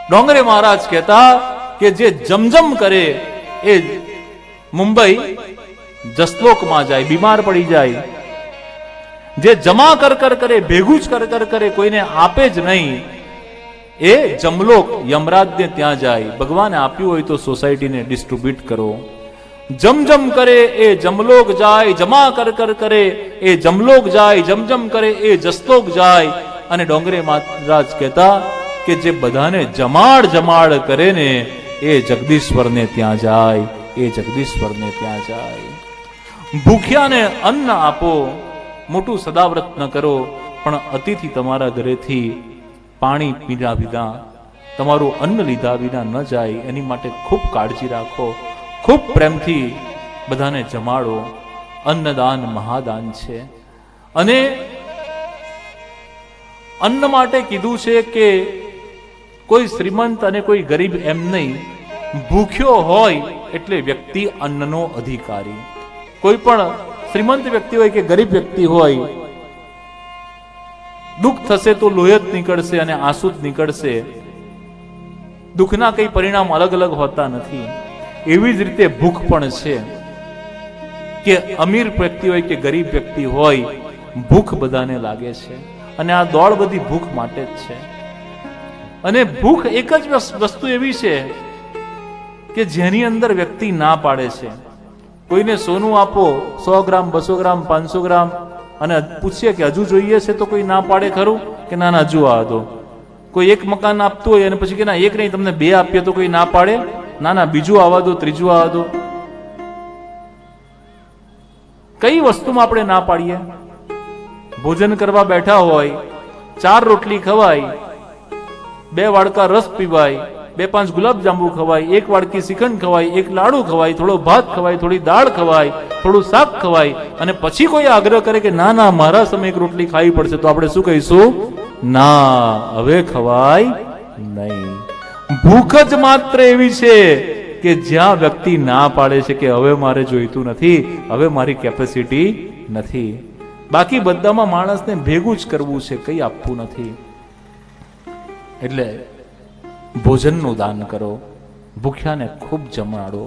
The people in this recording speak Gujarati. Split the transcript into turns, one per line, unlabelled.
ડોંગરે મહારાજ કહેતા કે જે જમજમ કરે એ મુંબઈ જસલોકમાં જાય, બીમાર પડી જાય. જે જમા કર કર કરે, ભેગું જ કર કર કરે, કોઈને આપે જ નહીં, એ જમલોક યમરાજને ત્યાં જાય. ભગવાને આપ્યું હોય તો સોસાયટીને ડિસ્ટ્રીબ્યુટ કરો. જમજમ કરે એ જમલોક જાય, જમા કર કર કરે એ જમલોક જાય, જમજમ કરે એ જસલોક જાય. અને ડોંગરે મહારાજ કહેતા કે જે બધાને જમાડ જમાડ કરે ને એ જગદીશ્વરને ત્યાં જાય, એ જગદીશ્વરને ત્યાં જાય. ભૂખ્યાને અન્ન આપો, મોટું સદાવ્રત ન કરો, પણ અતિથિ તમારા ઘરેથી પાણી પીધા વિના, તમારું અન્ન લીધા વિના ન જાય, એની માટે ખૂબ કાળજી રાખો. ખૂબ પ્રેમથી બધાને જમાડો. અન્નદાન મહાદાન છે. અને અન્ન માટે કીધું છે કે કોઈ શ્રીમંત અને કોઈ ગરીબ એમ નહીં, ભૂખ્યો હોય એટલે વ્યક્તિ અન્નનો અધિકારી. કોઈ પણ શ્રીમંત વ્યક્તિ હોય કે ગરીબ વ્યક્તિ હોય, દુઃખ થશે તો લોહી જ નીકળશે અને આંસુ જ નીકળશે. દુઃખના કઈ પરિણામ અલગ અલગ હોતા નથી. એવી જ રીતે ભૂખ પણ છે કે અમીર વ્યક્તિ હોય કે ગરીબ વ્યક્તિ હોય, ભૂખ બધાને લાગે છે. અને આ દોડ બધી ભૂખ માટે જ છે. અને ભૂખ એક જ વસ્તુ એવી છે કે જેની અંદર વ્યક્તિ ના પાડે છે. કોઈને સોનું આપો 100 ગ્રામ, 200 ગ્રામ, 500 ગ્રામ, અને પૂછીએ કે હજુ જોઈએ છે તો કોઈ ના પાડે ખરું કે ના ના હજુ આ દો. કોઈ એક મકાન આપતું હોય અને પછી કે ના એક નહીં તમને 2 આપીએ તો કોઈ ના પાડે, ના ના બીજું આવવા દો, ત્રીજું આવવા દો. કઈ વસ્તુમાં આપણે ના પાડીએ? ભોજન કરવા બેઠા હોય, 4 રોટલી ખવાય, 2 વાડકા રસ પીવાય, 2-5 ગુલાબજાંબુ ખવાય, 1 વાડકી શ્રીખંડ ખવાય, 1 લાડુ ખવાય, થોડો ભાત ખવાય, થોડી દાળ ખવાય, થોડું શાક ખવાય, અને પછી કોઈ આગ્રહ કરે કે ના ના મારા સમય 1 રોટલી ખાવી પડશે, તો આપણે શું કહીશું? ના, હવે ખવાય નહીં. ભૂખ જ માત્ર એવી છે કે જ્યાં વ્યક્તિ ના પાડે છે કે હવે મારે જોઈતું નથી, હવે મારી કેપેસિટી નથી. બાકી બધામાં માણસને ભેગું જ કરવું છે, કંઈ આપવું નથી. એટલે ભોજનનું દાન કરો, ભૂખ્યાને ખૂબ જમાડો.